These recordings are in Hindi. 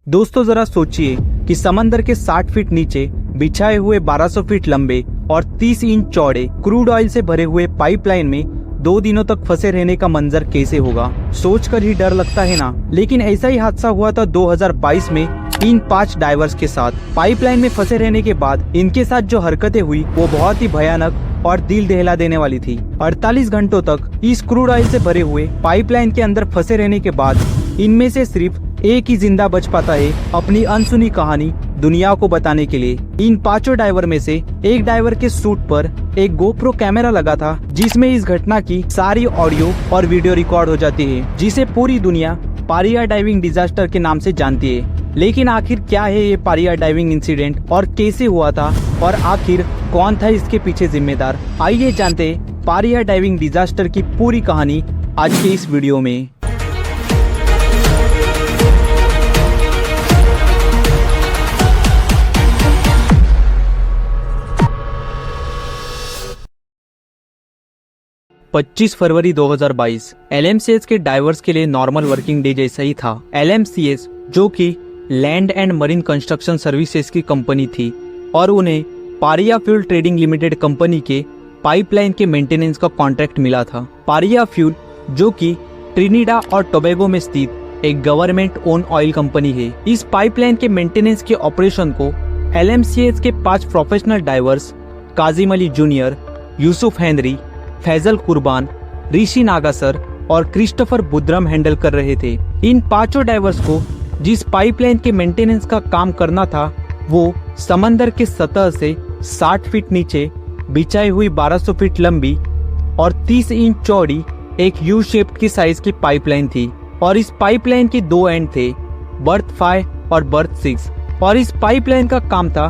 दोस्तों जरा सोचिए कि समंदर के 60 फीट नीचे बिछाए हुए 1200 फीट लंबे और 30 इंच चौड़े क्रूड ऑयल से भरे हुए पाइपलाइन में 2 दिनों तक फंसे रहने का मंजर कैसे होगा। सोचकर ही डर लगता है ना। लेकिन ऐसा ही हादसा हुआ था 2022 में इन 5 डाइवर्स के साथ। पाइपलाइन में फंसे रहने के बाद इनके साथ जो हरकतें हुई वो बहुत ही भयानक और दिल दहला देने वाली थी। 48 घंटों तक इस क्रूड ऑयल से भरे हुए पाइपलाइन के अंदर फंसे रहने के बाद इनमें से सिर्फ एक ही जिंदा बच पाता है अपनी अनसुनी कहानी दुनिया को बताने के लिए। इन 5 डाइवर में से एक डाइवर के सूट पर एक गोप्रो कैमरा लगा था जिसमें इस घटना की सारी ऑडियो और वीडियो रिकॉर्ड हो जाती है, जिसे पूरी दुनिया पारिया डाइविंग डिजास्टर के नाम से जानती है। लेकिन आखिर क्या है ये पारिया डाइविंग इंसिडेंट और कैसे हुआ था और आखिर कौन था इसके पीछे जिम्मेदार? आइए जानते हैं पारिया डाइविंग डिजास्टर की पूरी कहानी आज के इस वीडियो में। पच्चीस फरवरी 2022 LMCS के डाइवर्स के लिए नॉर्मल वर्किंग डे जैसा ही था। LMCS जो कि land and marine construction services की कंपनी थी और उन्हें Pariya fuel trading limited company के पाइपलाइन के मेंटेनेंस का कॉन्ट्रैक्ट मिला था। पारिया फ्यूल जो कि ट्रिनिडाद और टोबैगो में स्थित एक गवर्नमेंट ओन ऑयल कंपनी है। इस पाइपलाइन के मेंटेनेंस के ऑपरेशन को LMCS के 5 professional divers Kazim Ali junior, Yusuf Henry, Faisal Qurban, Rishi नागासर और क्रिस्टोफर बुद्रम हैंडल कर रहे थे। इन 5 डाइवर्स को जिस पाइपलाइन के मेंटेनेंस का काम करना था वो समंदर के सतह से 60 फीट नीचे बिछाई हुई 1200 फीट लंबी और 30 इंच चौड़ी एक यू शेप की साइज की पाइपलाइन थी और इस पाइपलाइन के 2 एंड थे, बर्थ 5 और बर्थ 6। और इस पाइपलाइन का काम था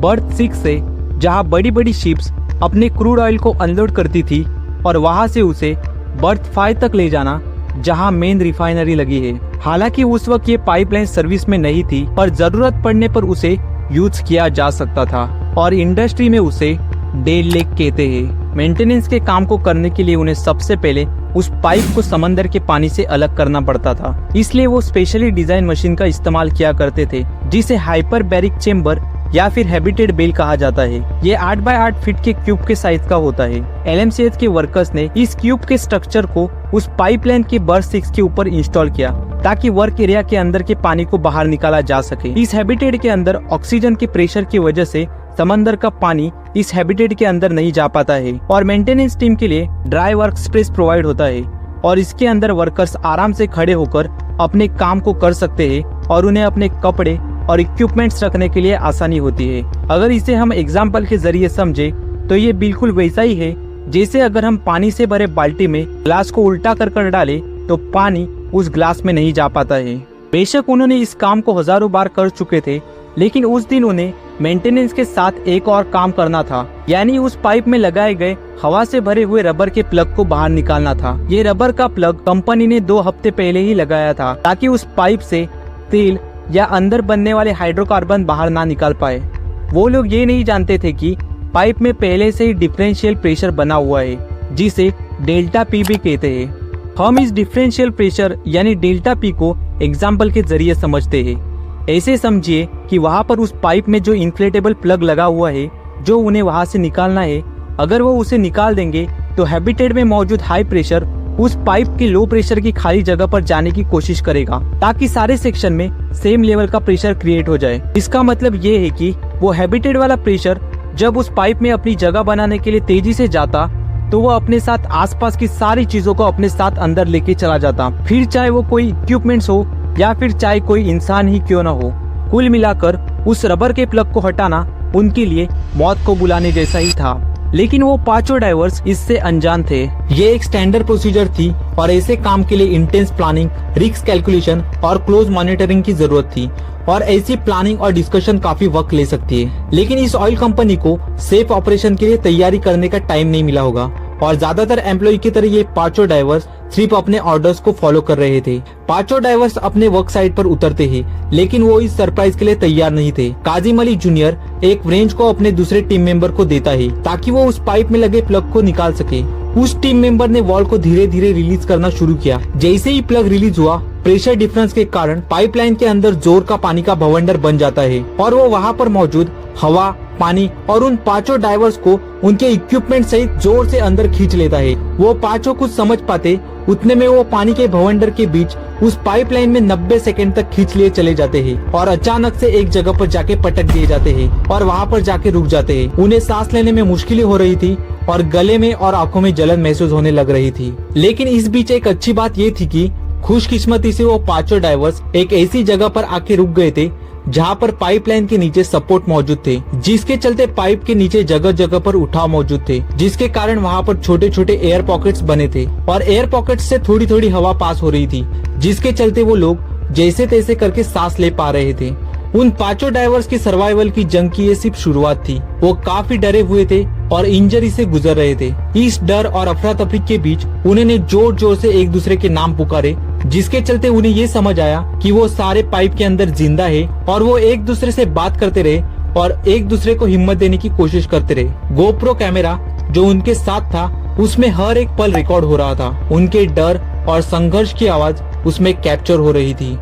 बर्थ 6 से जहां बड़ी बड़ी शिप्स अपने क्रूड ऑयल को अनलोड करती थी और वहां से उसे बर्थ 5 तक ले जाना जहां मेन रिफाइनरी लगी है। हालांकि उस वक्त ये पाइपलाइन सर्विस में नहीं थी पर जरूरत पड़ने पर उसे यूज किया जा सकता था और इंडस्ट्री में उसे डेड लेग कहते हैं। मेंटेनेंस के काम को करने के लिए उन्हें सबसे पहले उस पाइप को समंदर के पानी से अलग करना पड़ता था, इसलिए वो स्पेशली डिजाइन मशीन का इस्तेमाल किया करते थे जिसे हाइपरबैरिक चेम्बर या फिर हैबिटेड बेल कहा जाता है। ये 8 बाय 8 फीट के क्यूब के साइज का होता है। LMCS के वर्कर्स ने इस क्यूब के स्ट्रक्चर को उस पाइपलाइन के बर्थ 6 के ऊपर इंस्टॉल किया ताकि वर्क एरिया के अंदर के पानी को बाहर निकाला जा सके। इस हैबिटेट के अंदर ऑक्सीजन के प्रेशर की वजह से समंदर का पानी इस हैबिटेट के अंदर नहीं जा पाता है और मेंटेनेंस टीम के लिए ड्राई वर्क स्पेस प्रोवाइड होता है और इसके अंदर वर्कर्स आराम से खड़े होकर अपने काम को कर सकते हैं और उन्हें अपने कपड़े और इक्विपमेंट्स रखने के लिए आसानी होती है। अगर इसे हम एग्जाम्पल के जरिए समझे तो ये बिल्कुल वैसा ही है जैसे अगर हम पानी से भरे बाल्टी में ग्लास को उल्टा कर डाले तो पानी उस ग्लास में नहीं जा पाता है। बेशक उन्होंने इस काम को हजारों बार कर चुके थे लेकिन उस दिन उन्हें मेंटेनेंस के साथ एक और काम करना था, यानी उस पाइप में लगाए गए हवा से भरे हुए रबर के प्लग को बाहर निकालना था। ये रबर का प्लग कंपनी ने 2 हफ्ते पहले ही लगाया था ताकि उस पाइप से तेल या अंदर बनने वाले हाइड्रोकार्बन बाहर ना निकाल पाए। वो लोग ये नहीं जानते थे कि पाइप में पहले से ही डिफरेंशियल प्रेशर बना हुआ है जिसे डेल्टा पी भी कहते हैं। हम इस डिफरेंशियल प्रेशर यानी डेल्टा पी को एग्जाम्पल के जरिए समझते हैं। ऐसे समझिए कि वहाँ पर उस पाइप में जो इन्फ्लेटेबल प्लग लगा हुआ है जो उन्हें वहाँ से निकालना है, अगर वो उसे निकाल देंगे तो हैबिटेट में मौजूद हाई प्रेशर उस पाइप की लो प्रेशर की खाली जगह पर जाने की कोशिश करेगा ताकि सारे सेक्शन में सेम लेवल का प्रेशर क्रिएट हो जाए। इसका मतलब ये है कि वो हैबिटेट वाला प्रेशर जब उस पाइप में अपनी जगह बनाने के लिए तेजी से जाता तो वो अपने साथ आसपास की सारी चीजों को अपने साथ अंदर लेके चला जाता, फिर चाहे वो कोई इक्विपमेंट्स हो या फिर चाहे कोई इंसान ही क्यों न हो। कुल मिलाकर उस रबर के प्लग को हटाना उनके लिए मौत को बुलाने जैसा ही था। लेकिन वो 5 डाइवर्स इससे अनजान थे। ये एक स्टैंडर्ड प्रोसीजर थी और ऐसे काम के लिए इंटेंस प्लानिंग, रिस्क कैलकुलेशन और क्लोज मॉनिटरिंग की जरूरत थी और ऐसी प्लानिंग और डिस्कशन काफी वक्त ले सकती है। लेकिन इस ऑयल कंपनी को सेफ ऑपरेशन के लिए तैयारी करने का टाइम नहीं मिला होगा और ज्यादातर एम्प्लॉय की तरह ये 5 डाइवर्स सिर्फ अपने ऑर्डर्स को फॉलो कर रहे थे। 5 डाइवर्स अपने वर्क साइट पर उतरते ही लेकिन वो इस सरप्राइज के लिए तैयार नहीं थे। काजिम अली जूनियर एक व्रेंच को अपने दूसरे टीम मेंबर को देता है ताकि वो उस पाइप में लगे प्लग को निकाल सके उस टीम मेंबर ने वॉल्व को धीरे धीरे रिलीज करना शुरू किया। जैसे ही प्लग रिलीज हुआ, प्रेशर डिफरेंस के कारण पाइपलाइन के अंदर जोर का पानी का भवंडर बन जाता है और वो वहाँ पर मौजूद हवा, पानी और उन पांचों डाइवर्स को उनके इक्विपमेंट सहित जोर से अंदर खींच लेता है। वो पांचों कुछ समझ पाते उतने में वो पानी के भवंडर के बीच उस पाइपलाइन में 90 सेकंड तक खींच लिए चले जाते हैं और अचानक से एक जगह पर जाके पटक दिए जाते हैं और वहाँ पर जाके रुक जाते हैं। उन्हें सांस लेने में मुश्किलें हो रही थी और गले में और आंखों में जलन महसूस होने लग रही थी। लेकिन इस बीच एक अच्छी बात ये थी कि खुशकिस्मती से वो पांचों डाइवर्स एक ऐसी जगह पर आके रुक गए थे जहाँ पर पाइपलाइन के नीचे सपोर्ट मौजूद थे, जिसके चलते पाइप के नीचे जगह जगह पर उठाव मौजूद थे, जिसके कारण वहाँ पर छोटे छोटे एयर पॉकेट्स बने थे और एयर पॉकेट्स से थोड़ी थोड़ी हवा पास हो रही थी, जिसके चलते वो लोग जैसे तैसे करके सांस ले पा रहे थे। उन पांचों डाइवर्स की सर्वाइवल की जंग की ये सिर्फ शुरुआत थी। वो काफी डरे हुए थे और इंजरी से गुजर रहे थे। इस डर और अफरा तफरी के बीच उन्होंने जोर जोर से एक दूसरे के नाम पुकारे, जिसके चलते उन्हें ये समझ आया कि वो सारे पाइप के अंदर जिंदा है और वो एक दूसरे से बात करते रहे और एक दूसरे को हिम्मत देने की कोशिश करते रहे। गोप्रो कैमरा जो उनके साथ था उसमें हर एक पल रिकॉर्ड हो रहा था। उनके डर और संघर्ष की आवाज उसमें कैप्चर हो रही थी।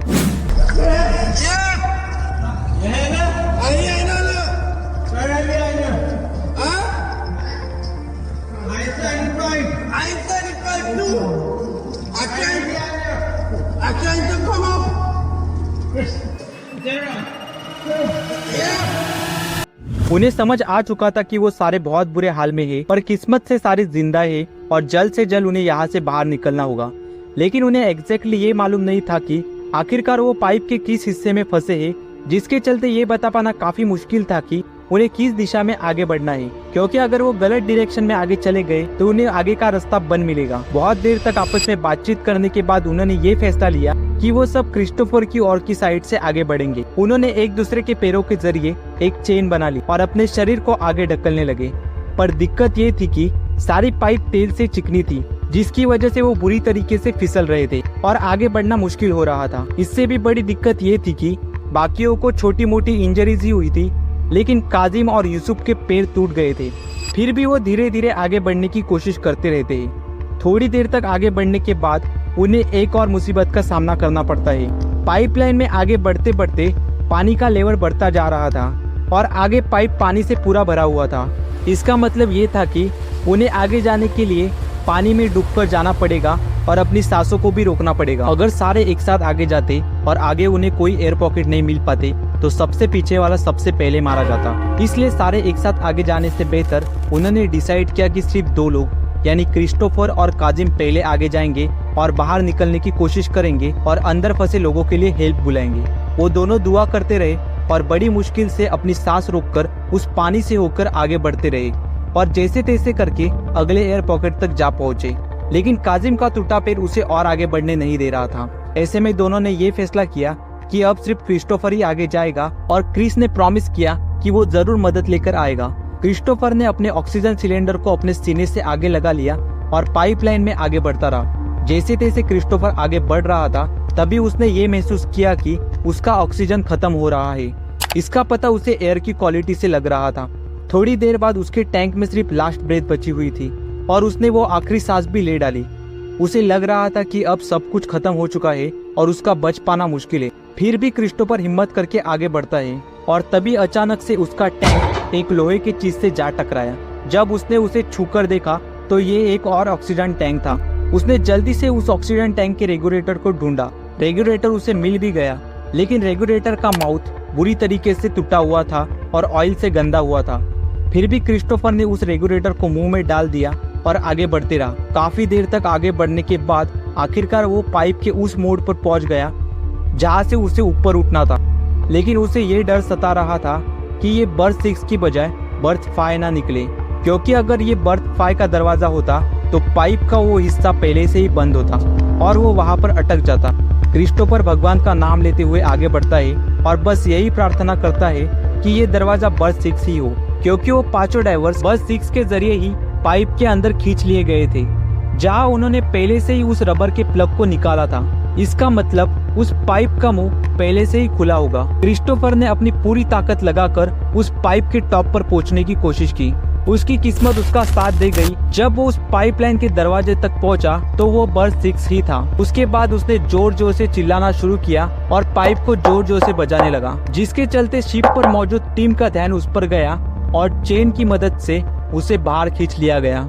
उन्हें समझ आ चुका था कि वो सारे बहुत बुरे हाल में है, पर किस्मत से सारे जिंदा है और जल्द से जल्द उन्हें यहाँ से बाहर निकलना होगा। लेकिन उन्हें एग्जैक्टली ये मालूम नहीं था कि आखिरकार वो पाइप के किस हिस्से में फंसे हैं, जिसके चलते ये बता पाना काफी मुश्किल था कि उन्हें किस दिशा में आगे बढ़ना है, क्योंकि अगर वो गलत डायरेक्शन में आगे चले गए तो उन्हें आगे का रास्ता बंद मिलेगा। बहुत देर तक आपस में बातचीत करने के बाद उन्होंने ये फैसला लिया कि वो सब क्रिस्टोफर की ओर की साइड से आगे बढ़ेंगे। उन्होंने एक दूसरे के पैरों के जरिए एक चेन बना ली और अपने शरीर को आगे ढकलने लगे। पर दिक्कत ये थी कि सारी पाइप तेल से चिकनी थी, जिसकी वजह से वो बुरी तरीके से फिसल रहे थे और आगे बढ़ना मुश्किल हो रहा था। इससे भी बड़ी दिक्कत ये थी कि बाकियों को छोटी मोटी इंजरीज ही हुई थी, लेकिन काजिम और यूसुफ के पैर टूट गए थे। फिर भी वो धीरे धीरे आगे बढ़ने की कोशिश करते रहते हैं। थोड़ी देर तक आगे बढ़ने के बाद उन्हें एक और मुसीबत का सामना करना पड़ता है। पाइपलाइन में आगे बढ़ते बढ़ते पानी का लेवल बढ़ता जा रहा था और आगे पाइप पानी से पूरा भरा हुआ था। इसका मतलब ये था कि उन्हें आगे जाने के लिए पानी में डूबकर जाना पड़ेगा और अपनी सांसों को भी रोकना पड़ेगा। अगर सारे एक साथ आगे जाते और आगे उन्हें कोई एयर पॉकेट नहीं मिल पाते तो सबसे पीछे वाला सबसे पहले मारा जाता। इसलिए सारे एक साथ आगे जाने से बेहतर उन्होंने डिसाइड किया कि सिर्फ दो लोग यानी क्रिस्टोफर और काजिम पहले आगे जाएंगे और बाहर निकलने की कोशिश करेंगे और अंदर फंसे लोगों के लिए हेल्प बुलाएंगे। वो दोनों दुआ करते रहे और बड़ी मुश्किल से अपनी सांस रोककर उस पानी से होकर आगे बढ़ते रहे और जैसे तैसे करके अगले एयर पॉकेट तक जा पहुंचे। लेकिन काजिम का टूटा पैर उसे और आगे बढ़ने नहीं दे रहा था। ऐसे में दोनों ने ये फैसला किया कि अब सिर्फ क्रिस्टोफर ही आगे जाएगा और क्रिस ने प्रॉमिस किया कि वो जरूर मदद लेकर आएगा। क्रिस्टोफर ने अपने ऑक्सीजन सिलेंडर को अपने सीने से आगे लगा लिया और पाइपलाइन में आगे बढ़ता रहा। जैसे तैसे क्रिस्टोफर आगे बढ़ रहा था तभी उसने ये महसूस किया कि उसका ऑक्सीजन खत्म हो रहा है। इसका पता उसे एयर की क्वालिटी से लग रहा था। थोड़ी देर बाद उसके टैंक में सिर्फ लास्ट ब्रेथ बची हुई थी और उसने वो आखिरी सांस भी ले डाली। उसे लग रहा था कि अब सब कुछ खत्म हो चुका है और उसका बच पाना मुश्किल है। फिर भी क्रिस्टोफर हिम्मत करके आगे बढ़ता है और तभी अचानक से उसका टैंक एक लोहे की चीज से जा टकराया। जब उसने उसे छूकर देखा तो ये एक और ऑक्सीजन टैंक था। उसने जल्दी से उस ऑक्सीजन टैंक के रेगुलेटर को ढूंढा। रेगुलेटर उसे मिल भी गया, लेकिन रेगुलेटर का माउथ बुरी तरीके से टूटा हुआ था और ऑयल से गंदा हुआ था। फिर भी क्रिस्टोफर ने उस रेगुलेटर को मुंह में डाल दिया और आगे बढ़ते रहा। काफी देर तक आगे बढ़ने के बाद आखिरकार वो पाइप के उस मोड़ पर पहुंच गया जहां से उसे ऊपर उठना था। लेकिन उसे ये डर सता रहा था कि ये बर्थ 6 की बजाय बर्थ 5 ना निकले, क्योंकि अगर ये बर्थ 5 का दरवाजा होता तो पाइप का वो हिस्सा पहले से ही बंद होता और वो वहां पर अटक जाता। क्रिस्टोफर भगवान का नाम लेते हुए आगे बढ़ता है और बस यही प्रार्थना करता है कि ये दरवाजा बर्थ 6 ही हो, क्योंकि वो पांचों डाइवर्स बर्थ 6 के जरिए ही पाइप के अंदर खींच लिए गए थे, जहां उन्होंने पहले से ही उस रबर के प्लग को निकाला था। इसका मतलब उस पाइप का मुंह पहले से ही खुला होगा। क्रिस्टोफर ने अपनी पूरी ताकत लगाकर उस पाइप के टॉप पर पहुंचने की कोशिश की, उसकी किस्मत उसका साथ दे गई। जब वो उस पाइपलाइन के दरवाजे तक पहुंचा तो वो बर्थ 6 ही था। उसके बाद उसने जोर जोर से चिल्लाना शुरू किया और पाइप को जोर जोर से बजाने लगा, जिसके चलते शिप पर मौजूद टीम का ध्यान उस पर गया और चेन की मदद से उसे बाहर खींच लिया गया।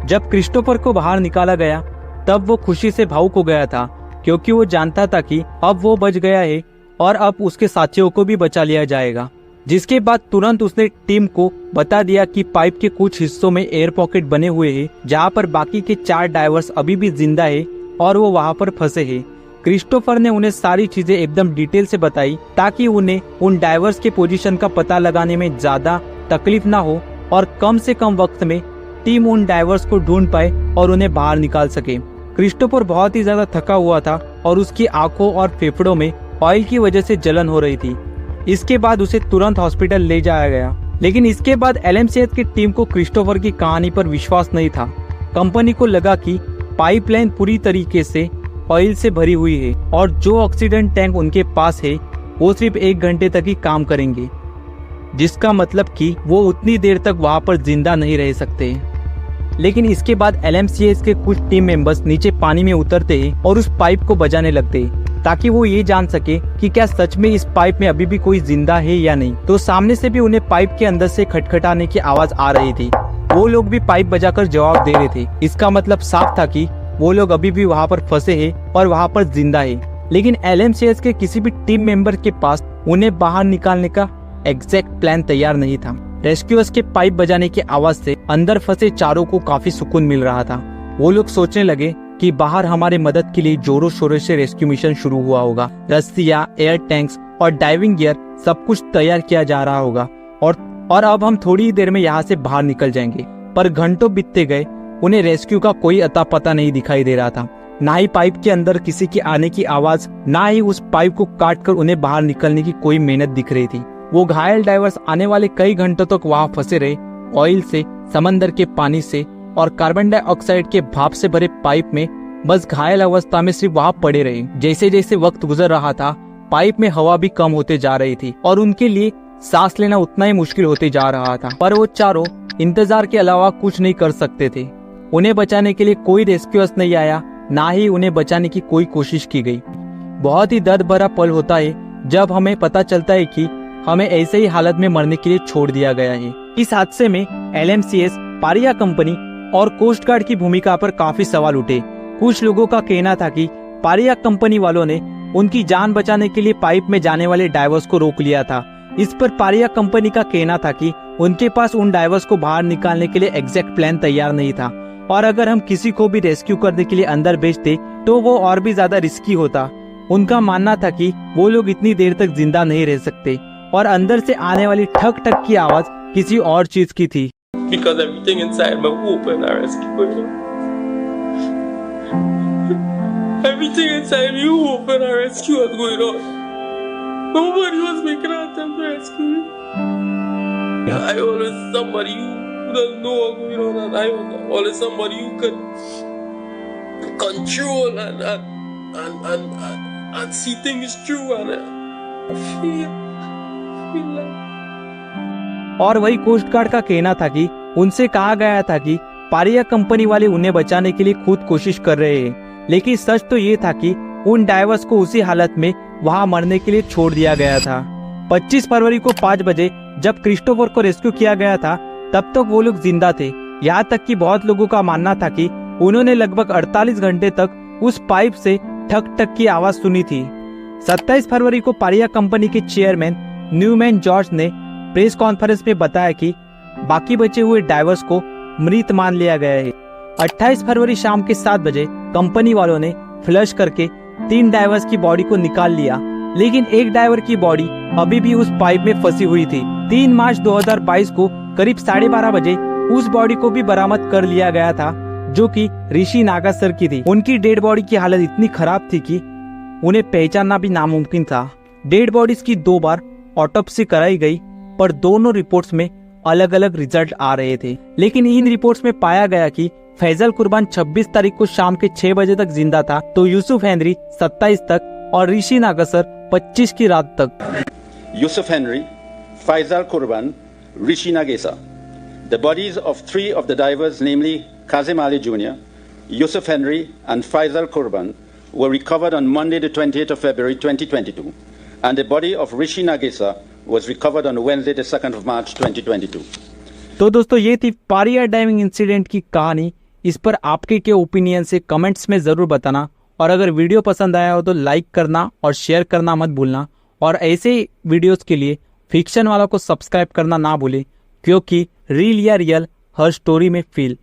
जब क्रिस्टोफर को बाहर निकाला गया तब वो खुशी से भावुक हो गया था, क्योंकि वो जानता था कि अब वो बच गया है और अब उसके साथियों को भी बचा लिया जाएगा। जिसके बाद तुरंत उसने टीम को बता दिया कि पाइप के कुछ हिस्सों में एयर पॉकेट बने हुए हैं, जहां पर बाकी के 4 डाइवर्स अभी भी जिंदा है और वो वहां पर फंसे हैं। क्रिस्टोफर ने उन्हें सारी चीजें एकदम डिटेल से बताई ताकि उन्हें उन डाइवर्स के पोजीशन का पता लगाने में ज्यादा तकलीफ ना हो और कम से कम वक्त में टीम उन डाइवर्स को ढूंढ पाए और उन्हें बाहर निकाल सके। क्रिस्टोफर बहुत ही ज्यादा थका हुआ था और उसकी आंखों और फेफड़ों में ऑयल की वजह से जलन हो रही थी। इसके बाद उसे तुरंत हॉस्पिटल ले जाया गया, लेकिन इसके बाद LMCH की टीम को क्रिस्टोफर की कहानी पर विश्वास नहीं था। कंपनी को लगा कि पाइपलाइन पूरी तरीके से ऑयल से भरी हुई है और जो ऑक्सीजन टैंक उनके पास है वो सिर्फ 1 घंटे तक ही काम करेंगे, जिसका मतलब कि वो उतनी देर तक वहां पर जिंदा नहीं रह सकते। लेकिन इसके बाद LMCH के कुछ टीम मेंबर्स नीचे पानी में उतरते हैं और उस पाइप को बजाने लगते हैं ताकि वो ये जान सके कि क्या सच में इस पाइप में अभी भी कोई जिंदा है या नहीं। तो सामने से भी उन्हें पाइप के अंदर से खटखटाने की आवाज आ रही थी। वो लोग भी पाइप बजाकर जवाब दे रहे थे। इसका मतलब साफ था कि वो लोग अभी भी वहाँ पर फंसे हैं और वहाँ पर जिंदा है। लेकिन LMCH के किसी भी टीम मेंबर के पास उन्हें बाहर निकालने का एग्जैक्ट प्लान तैयार नहीं था। रेस्क्यूअर्स के पाइप बजाने की आवाज से अंदर फंसे चारों को काफी सुकून मिल रहा था। वो लोग सोचने लगे कि बाहर हमारे मदद के लिए जोरों शोरों से रेस्क्यू मिशन शुरू हुआ होगा। रस्सियां, एयर टैंक्स और डाइविंग गियर सब कुछ तैयार किया जा रहा होगा और अब हम थोड़ी ही देर में यहाँ से बाहर निकल जाएंगे। पर घंटों बीतते गए, उन्हें रेस्क्यू का कोई अता पता नहीं दिखाई दे रहा था। ना ही पाइप के अंदर किसी की आने की आवाज, ना ही उस पाइप को काट कर उन्हें बाहर निकलने की कोई मेहनत दिख रही थी। वो घायल डाइवर्स आने वाले कई घंटों तक वहाँ फंसे रहे, ऑयल से, समंदर के पानी से और कार्बन डाइऑक्साइड के भाप से भरे पाइप में बस घायल अवस्था में सिर्फ वहाँ पड़े रहे। जैसे जैसे वक्त गुजर रहा था, पाइप में हवा भी कम होते जा रही थी और उनके लिए सांस लेना उतना ही मुश्किल होते जा रहा था। पर वो चारों इंतजार के अलावा कुछ नहीं कर सकते थे। उन्हें बचाने के लिए कोई रेस्क्यूअर्स नहीं आया, ना ही उन्हें बचाने की कोई कोशिश की गई। बहुत ही दर्द भरा पल होता है जब हमें पता चलता है कि हमें ऐसे ही हालत में मरने के लिए छोड़ दिया गया है। इस हादसे में LMCH, पारिया कंपनी और कोस्ट गार्ड की भूमिका पर काफी सवाल उठे। कुछ लोगों का कहना था कि पारिया कंपनी वालों ने उनकी जान बचाने के लिए पाइप में जाने वाले डाइवर्स को रोक लिया था। इस पर पारिया कंपनी का कहना था कि उनके पास उन डाइवर्स को बाहर निकालने के लिए एग्जैक्ट प्लान तैयार नहीं था और अगर हम किसी को भी रेस्क्यू करने के लिए अंदर भेजते तो वो और भी ज्यादा रिस्की होता। उनका मानना था कि वो लोग इतनी देर तक जिंदा नहीं रह सकते और अंदर से आने वाली ठक ठक की आवाज किसी और चीज की थी। Because everything inside me open and rescue. Everything inside me open and rescue was going on. Nobody was making an attempt to rescue me. I always somebody who doesn't know what's going on, and I was always somebody who could control and see things through and feel like. और वही कोस्ट गार्ड का कहना था कि उनसे कहा गया था कि पारिया कंपनी वाले उन्हें बचाने के लिए खुद कोशिश कर रहे हैं, लेकिन सच तो ये था कि उन डाइवर्स को उसी हालत में वहां मरने के लिए छोड़ दिया गया था। 25 फरवरी को 5 बजे जब क्रिस्टोफर को रेस्क्यू किया गया था तब तक वो लोग जिंदा थे। यहाँ तक कि बहुत लोगों का मानना था कि उन्होंने लगभग 48 घंटे तक उस पाइप से ठक ठक की आवाज सुनी थी। 27 फरवरी को पारिया कंपनी के चेयरमैन न्यूमैन जॉर्ज ने प्रेस कॉन्फ्रेंस में बताया कि बाकी बचे हुए डाइवर्स को मृत मान लिया गया है। 28 फरवरी शाम के 7 बजे कंपनी वालों ने फ्लश करके 3 डाइवर्स की बॉडी को निकाल लिया, लेकिन एक डाइवर की बॉडी अभी भी उस पाइप में फंसी हुई थी। 3 मार्च 2022 को करीब 12:30 बजे उस बॉडी को भी बरामद कर लिया गया था, जो कि ऋषि नागासर की थी। उनकी डेड बॉडी की हालत इतनी खराब थी कि उन्हें पहचानना भी नामुमकिन था। डेड बॉडीज की 2 बार ऑटोप्सी कराई गई, पर दोनों रिपोर्ट्स में अलग अलग रिजल्ट आ रहे थे। लेकिन इन रिपोर्ट्स में पाया गया कि फैजल कुर्बान 26 तारीख को शाम के 6 बजे तक जिंदा था, तो यूसुफ हेनरी 27 तक और ऋषि नागासर 25 की रात तक। Yusuf Henry, Faisal Kurban, Rishi Nagesa. The bodies of 3 of the divers, namely Kazim Ali Jr., Yusuf Henry, and Faisal Kurban, were recovered on Monday, the 28th of February 2022, and the body of Rishi Nagisa was recovered on Wednesday, the 2nd of March 2022. तो दोस्तों ये थी पारिया डाइविंग इंसिडेंट की कहानी। इस पर आपके क्या ओपिनियन से कमेंट्स में ज़रूर बताना, और अगर वीडियो पसंद आया हो तो लाइक करना और शेयर करना मत भूलना, और ऐसे वीडियोस के लिए फिक्शन वालों को सब्सक्राइब करना ना भूलें, क्योंकि रील या रियल हर स्टोरी में फील।